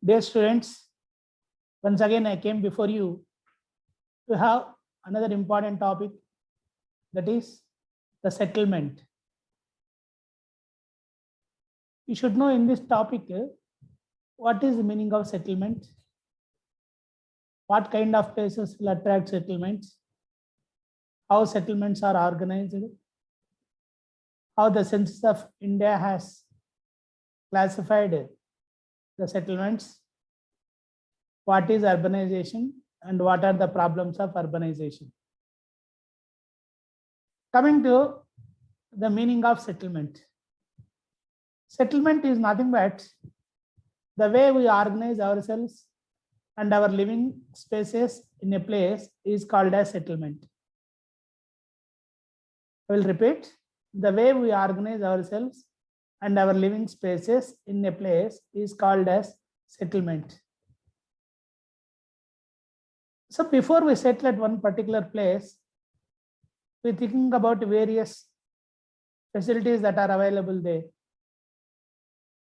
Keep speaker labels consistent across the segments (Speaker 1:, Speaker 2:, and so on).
Speaker 1: Dear students, once again I came before you to have another important topic, that is the settlement. You should know in this topic what is the meaning of settlement, what kind of places will attract settlements, how settlements are organized, how the Census of India has classified the settlements, what is urbanization, and what are the problems of urbanization. Coming to the meaning of settlement. Settlement is nothing but the way we organize ourselves and our living spaces in a place is called as settlement. I will repeat, the way we organize ourselves and our living spaces in a place is called as settlement. So before we settle at one particular place, we're thinking about various facilities that are available there.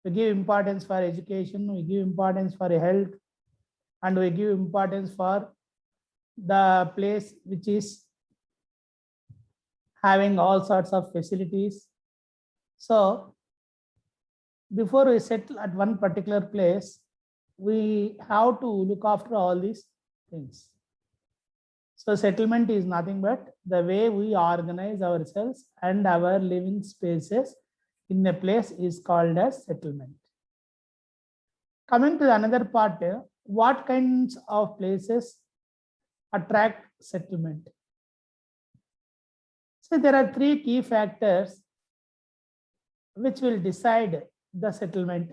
Speaker 1: We give importance for education, we give importance for health, and we give importance for the place which is having all sorts of facilities. So before we settle at one particular place, we have to look after all these things. So settlement is nothing but the way we organize ourselves and our living spaces in a place is called as settlement. Coming to another part, what kinds of places attract settlement? So there are three key factors which will decide the settlement.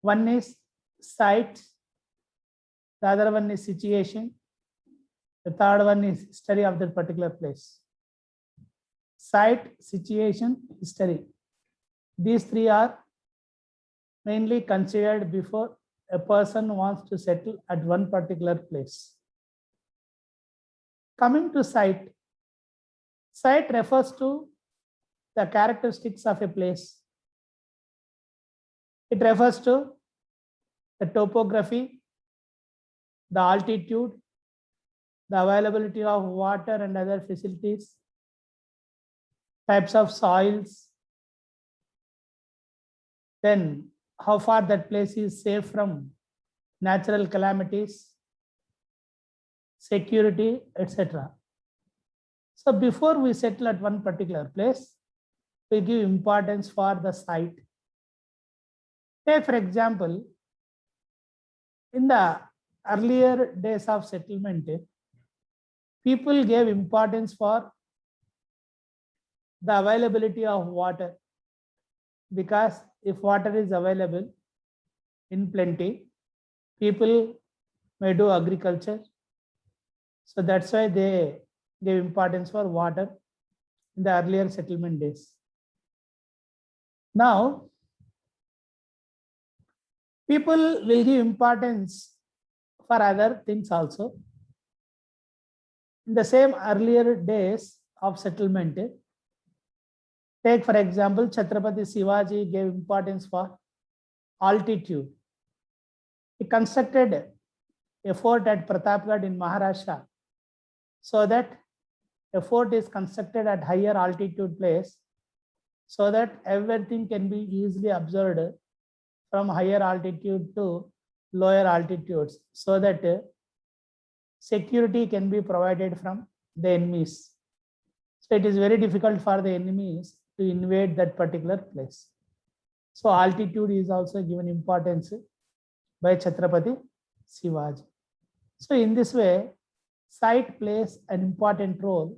Speaker 1: One is site, the other one is situation, the third one is history of that particular place. Site, situation, history. These three are mainly considered before a person wants to settle at one particular place. Coming to site. Site refers to the characteristics of a place. It refers to the topography, the altitude, the availability of water and other facilities, types of soils, then how far that place is safe from natural calamities, security, etc. So before we settle at one particular place, we give importance for the site. Say for example, in the earlier days of settlement, people gave importance for the availability of water, because if water is available in plenty, people may do agriculture. So that's why they gave importance for water in the earlier settlement days. Now, people will give importance for other things also. In the same earlier days of settlement, take for example, Chhatrapati Shivaji gave importance for altitude. He constructed a fort at Pratapgarh in Maharashtra, so that a fort is constructed at higher altitude place, so that everything can be easily observed from higher altitude to lower altitudes, so that security can be provided from the enemies. So it is very difficult for the enemies to invade that particular place. So altitude is also given importance by Chhatrapati Shivaji. So in this way, site plays an important role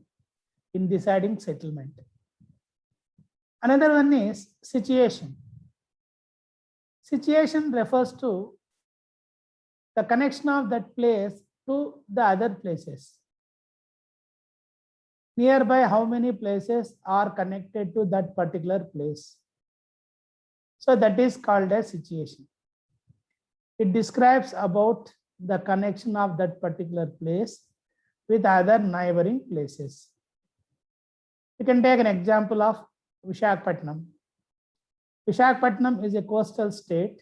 Speaker 1: in deciding settlement. Another one is situation. Situation refers to the connection of that place to the other places. Nearby, how many places are connected to that particular place? So that is called a situation. It describes about the connection of that particular place with other neighboring places. You can take an example of Visakhapatnam. Visakhapatnam is a coastal state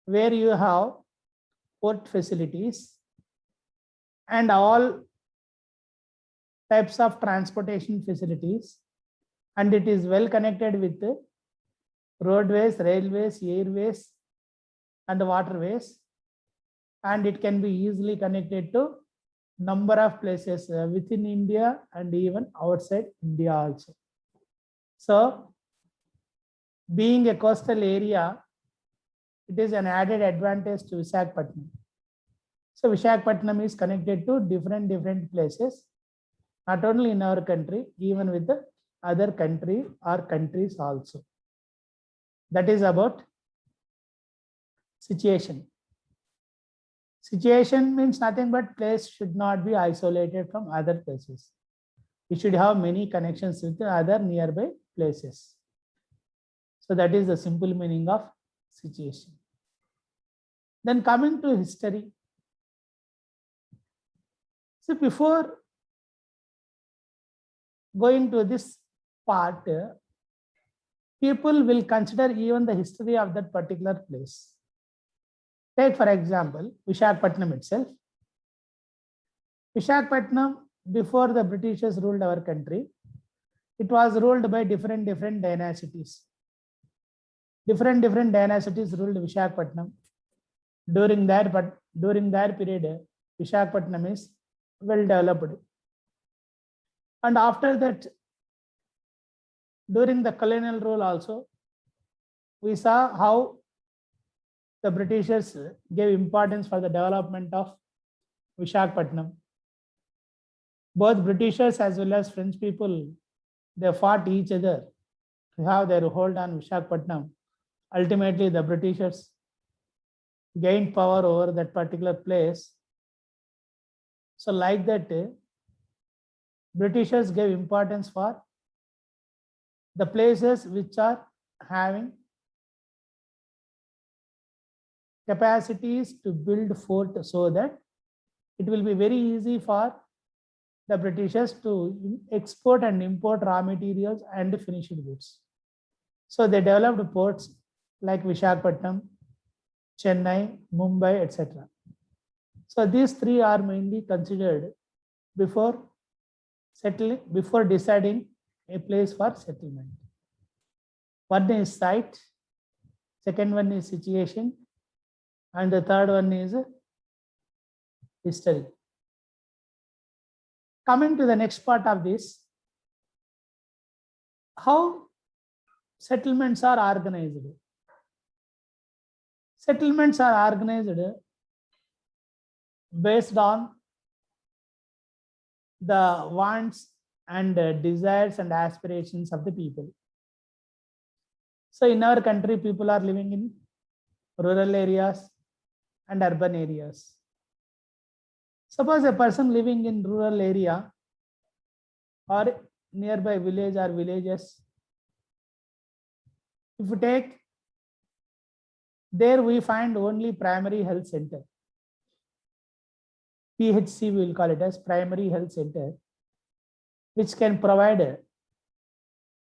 Speaker 1: where you have port facilities and all types of transportation facilities, and it is well connected with roadways, railways, airways, and waterways, and it can be easily connected to number of places within India and even outside India also. So being a coastal area, it is an added advantage to Visakhapatnam. So Visakhapatnam is connected to different places, not only in our country, even with the other country or countries also. That is about situation. Situation means nothing but place should not be isolated from other places. We should have many connections with other nearby places. So that is the simple meaning of situation. Then coming to history. So before going to this part, people will consider even the history of that particular place. Take for example, Visakhapatnam itself. Visakhapatnam, before the Britishers ruled our country, it was ruled by different dynasties. Different dynasties ruled Visakhapatnam. During that period, Visakhapatnam is well developed. And after that, during the colonial rule also, we saw how the Britishers gave importance for the development of Visakhapatnam. Both Britishers as well as French people, they fought each other to have their hold on Visakhapatnam. Ultimately, the Britishers gained power over that particular place. So like that, Britishers gave importance for the places which are having capacities to build fort, so that it will be very easy for the Britishers to export and import raw materials and finished goods. So they developed ports like Visakhapatnam, Chennai, Mumbai, etc. So these three are mainly considered before deciding a place for settlement. One is site, second one is situation, and the third one is history. Coming to the next part of this, how settlements are organized. Settlements are organized based on the wants and desires and aspirations of the people. So in our country, people are living in rural areas and urban areas. Suppose a person living in rural area or nearby village or villages, if we take, there we find only primary health center. PHC, we will call it as primary health center, which can provide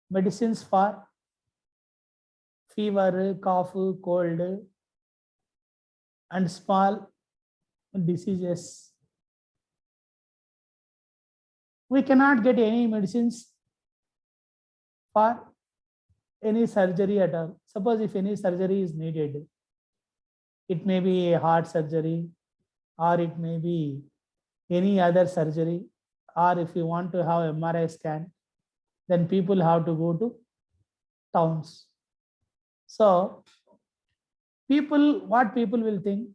Speaker 1: medicines for fever, cough, cold, and small diseases. We cannot get any medicines for any surgery at all. Suppose if any surgery is needed, it may be a heart surgery, or it may be any other surgery, or if you want to have MRI scan, then people have to go to towns. So what people will think?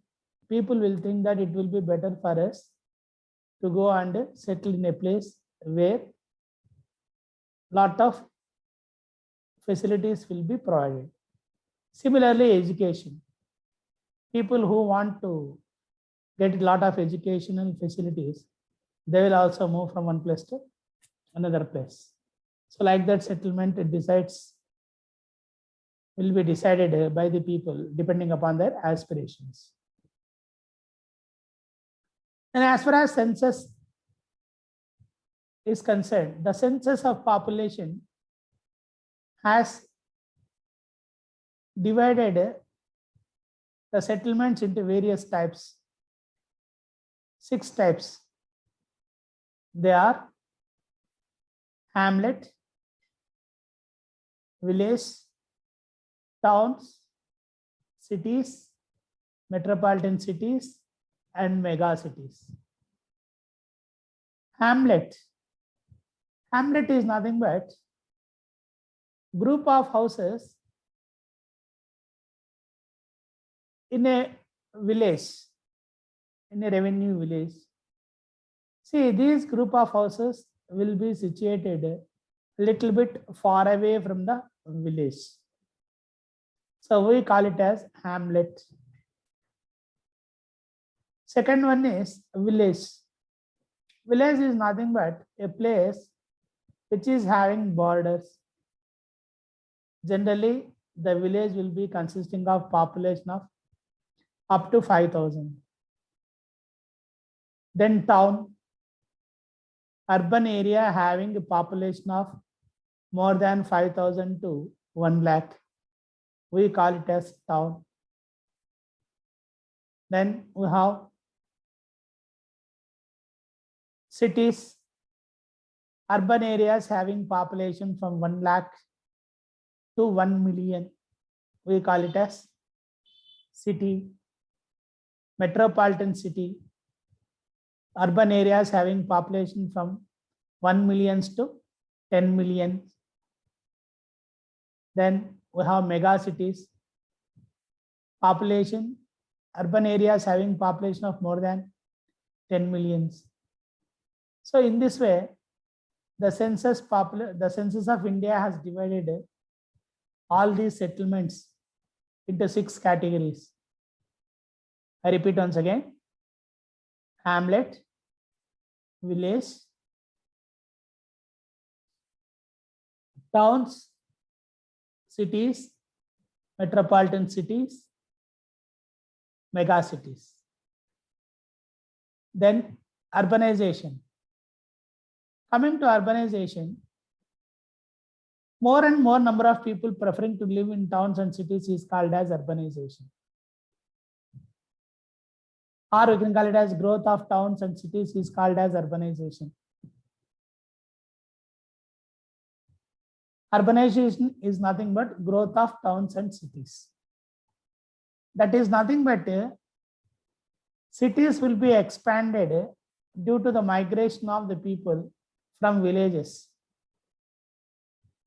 Speaker 1: People will think that it will be better for us to go and settle in a place where lot of facilities will be provided. Similarly, education. People who want to get a lot of educational facilities, they will also move from one place to another place. So like that, settlement will be decided by the people depending upon their aspirations. And as far as census is concerned, the census of population has divided the settlements into various types. 6 types. They are hamlet, village, towns, cities, metropolitan cities, and mega cities. Hamlet. Hamlet is nothing but group of houses in a village, in a revenue village. See, these group of houses will be situated a little bit far away from the village. So we call it as hamlet. Second one is village. Village is nothing but a place which is having borders. Generally, the village will be consisting of population of up to 5,000. Then town, urban area having a population of more than 5,000 to 1 lakh. We call it as town. Then we have cities, urban areas having population from 1 lakh to 1 million. We call it as city. Metropolitan city, urban areas having population from 1 million to 10 million. Then we have mega cities, population, urban areas having population of more than 10 millions. So in this way, the census of India has divided all these settlements into 6 categories. I repeat once again: hamlet, village, towns, cities, metropolitan cities, mega cities. Then urbanization. Coming to urbanization, more and more number of people preferring to live in towns and cities is called as urbanization. Or we can call it as growth of towns and cities is called as urbanization. Urbanization is nothing but growth of towns and cities. That is nothing but cities will be expanded due to the migration of the people from villages.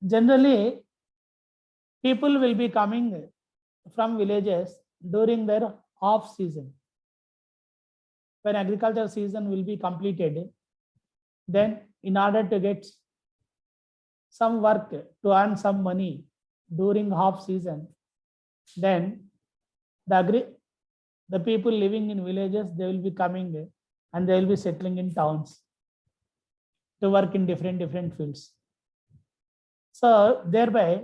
Speaker 1: Generally, people will be coming from villages during their off season. When agriculture season will be completed, then in order to get some work to earn some money during half season, then the people living in villages, they will be coming and they will be settling in towns to work in different fields. So thereby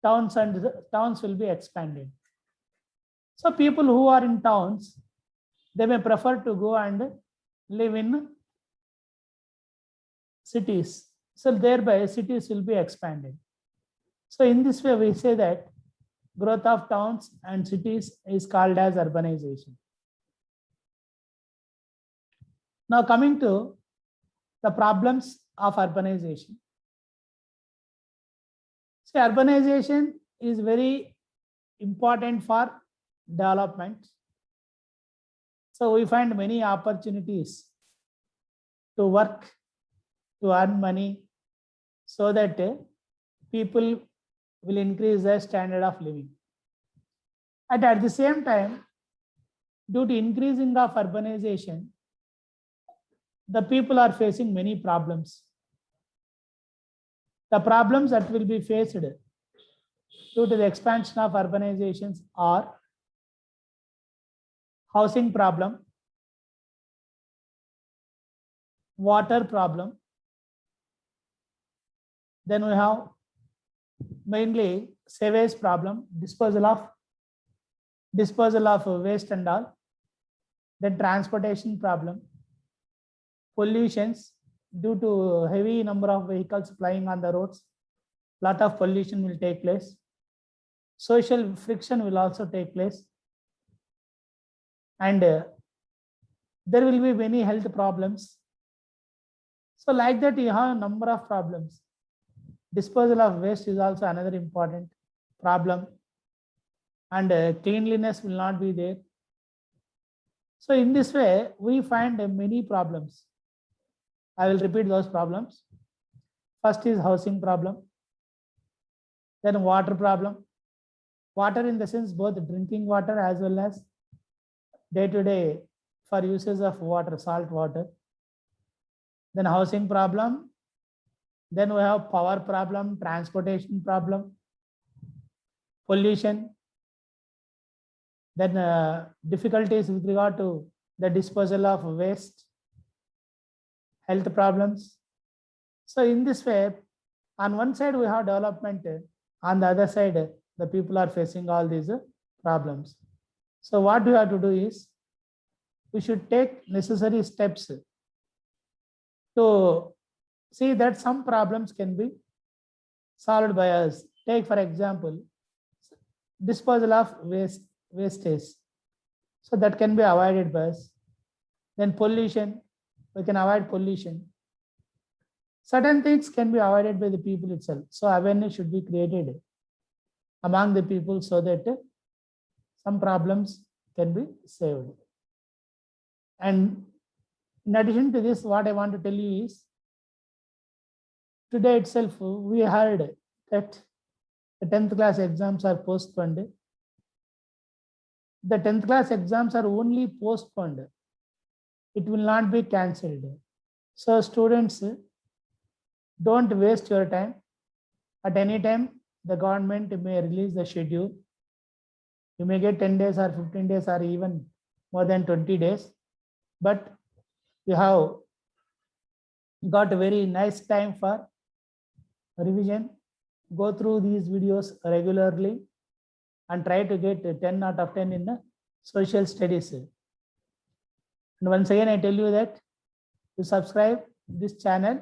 Speaker 1: towns will be expanded. So people who are in towns, they may prefer to go and live in cities. So thereby cities will be expanded. So in this way, we say that growth of towns and cities is called as urbanization. Now coming to the problems of urbanization. See, urbanization is very important for development. So we find many opportunities to work, to earn money, so that people will increase their standard of living. And at the same time, due to increasing of urbanization, the people are facing many problems. The problems that will be faced due to the expansion of urbanizations are housing problem, water problem. Then we have mainly sewage problem, disposal of waste and all. Then transportation problem, pollutions due to heavy number of vehicles plying on the roads. Lot of pollution will take place. Social friction will also take place. and there will be many health problems. So like that, you have a number of problems. Disposal of waste is also another important problem, and cleanliness will not be there. So in this way, we find many problems. I will repeat those problems. First is housing problem, then water problem. Water in the sense both drinking water as well as day-to-day for uses of water, salt water. Then housing problem. Then we have power problem, transportation problem, pollution. Then difficulties with regard to the disposal of waste, health problems. So in this way, on one side we have development, on the other side the people are facing all these problems. So what we have to do is, we should take necessary steps to see that some problems can be solved by us. Take for example, disposal of wastage. So that can be avoided by us. Then pollution, we can avoid pollution. Certain things can be avoided by the people itself. So awareness should be created among the people so that some problems can be saved. And in addition to this, what I want to tell you is, today itself we heard that the 10th class exams are postponed. The 10th class exams are only postponed. It will not be cancelled. So students, don't waste your time. At any time, the government may release the schedule. You may get 10 days or 15 days or even more than 20 days. But you have got a very nice time for revision. Go through these videos regularly and try to get 10 out of 10 in the social studies. And once again, I tell you that you subscribe this channel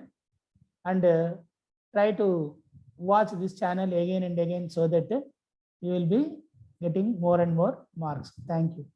Speaker 1: and try to watch this channel again and again so that you will be getting more and more marks. Thank you.